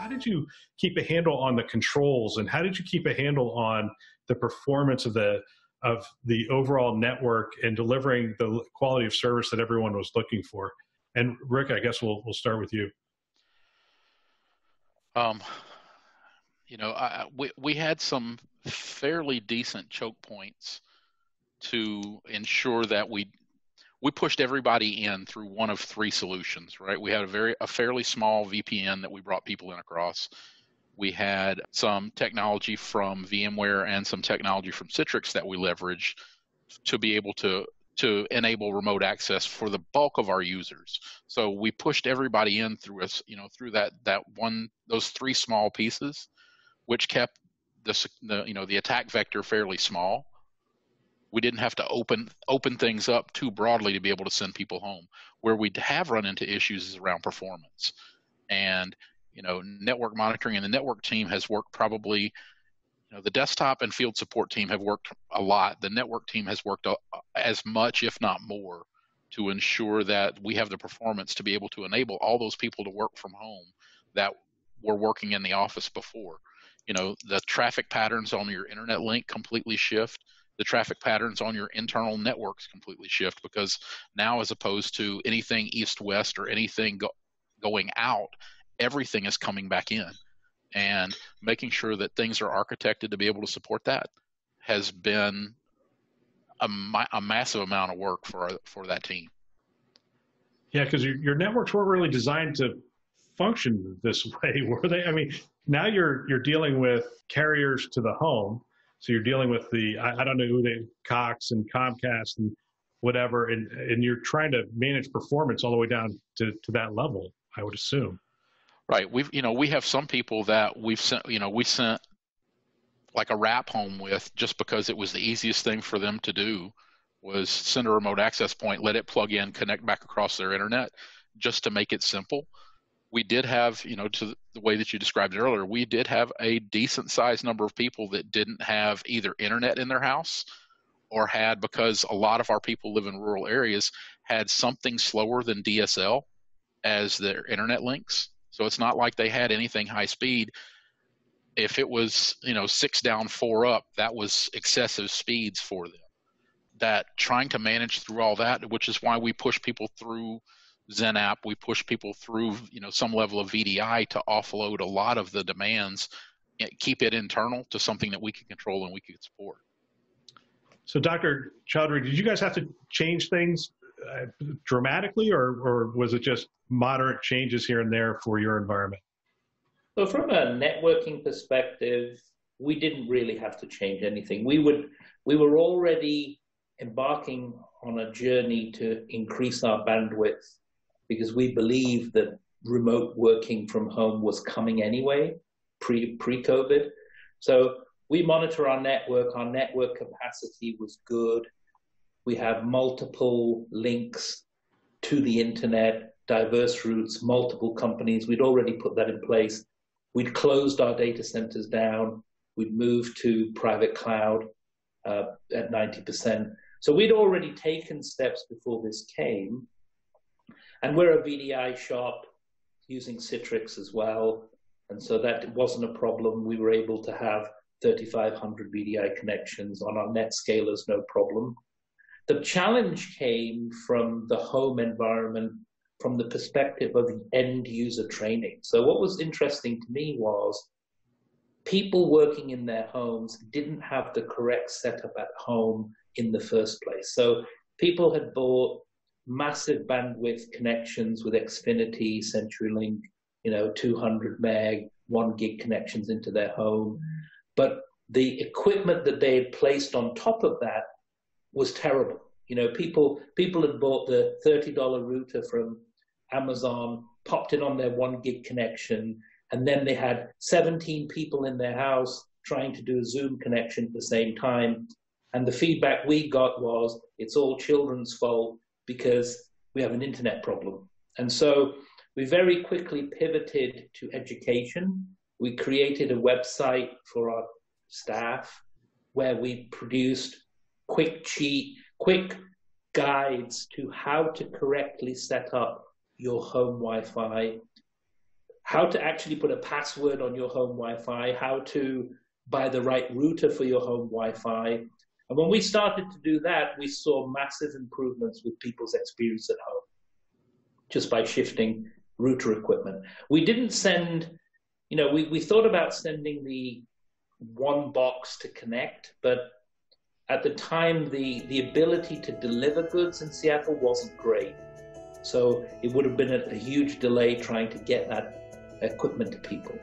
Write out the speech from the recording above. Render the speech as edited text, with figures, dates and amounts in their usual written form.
how did you keep a handle on the controls, and how did you keep a handle on the performance of the overall network and delivering the quality of service that everyone was looking for? And Rick, I guess we'll start with you. We had some fairly decent choke points to ensure that we pushed everybody in through one of three solutions, right? We had a fairly small VPN that we brought people in across. We had some technology from VMware and some technology from Citrix that we leveraged to be able to enable remote access for the bulk of our users. So we pushed everybody in through those three small pieces, which kept the attack vector fairly small. We didn't have to open things up too broadly to be able to send people home. Where we have run into issues is around performance. And network monitoring, and the network team has worked probably, the desktop and field support team have worked a lot. The network team has worked as much, if not more, to ensure that we have the performance to be able to enable all those people to work from home that were working in the office before. The traffic patterns on your internet link completely shift. The traffic patterns on your internal networks completely shift, because now, as opposed to anything east-west or anything going out, everything is coming back in. And making sure that things are architected to be able to support that has been a massive amount of work for that team. Yeah, because your networks weren't really designed to function this way, were they? I mean, now you're dealing with carriers to the home. So you're dealing with I don't know who Cox and Comcast and whatever, and you're trying to manage performance all the way down to that level, I would assume. Right. We have some people that we sent like a wrap home with, just because it was the easiest thing for them to do was send a remote access point, let it plug in, connect back across their internet, just to make it simple. We did have, to the way that you described it earlier, we did have a decent sized number of people that didn't have either internet in their house, or had, because a lot of our people live in rural areas, had something slower than DSL as their internet links. So it's not like they had anything high speed. If it was, 6 down, 4 up, that was excessive speeds for them. That trying to manage through all that, which is why we push people through XenApp, we push people through, some level of VDI to offload a lot of the demands, keep it internal to something that we can control and we can support. So Dr. Chaudhry, did you guys have to change things dramatically, or was it just moderate changes here and there for your environment? So from a networking perspective, we didn't really have to change anything. We were already embarking on a journey to increase our bandwidth, because we believe that remote working from home was coming anyway, pre-COVID. So we monitor our network. Our network capacity was good. We have multiple links to the internet, diverse routes, multiple companies. We'd already put that in place. We'd closed our data centers down. We'd moved to private cloud at 90%. So we'd already taken steps before this came. And we're a VDI shop using Citrix as well. And so that wasn't a problem. We were able to have 3,500 VDI connections on our NetScalers, no problem. The challenge came from the home environment, from the perspective of the end user training. So what was interesting to me was people working in their homes didn't have the correct setup at home in the first place. So people had bought massive bandwidth connections with Xfinity, CenturyLink, 200 meg, 1 gig connections into their home. But the equipment that they had placed on top of that was terrible. People had bought the $30 router from Amazon, popped it on their 1 gig connection, and then they had 17 people in their house trying to do a Zoom connection at the same time. And the feedback we got was, it's all children's fault because we have an internet problem. And so we very quickly pivoted to education. We created a website for our staff where we produced quick guides to how to correctly set up your home Wi-Fi, how to actually put a password on your home Wi-Fi, how to buy the right router for your home Wi-Fi. And when we started to do that, we saw massive improvements with people's experience at home, just by shifting router equipment. We didn't send, we thought about sending the one box to connect, but at the time, the ability to deliver goods in Seattle wasn't great. So it would have been a huge delay trying to get that equipment to people.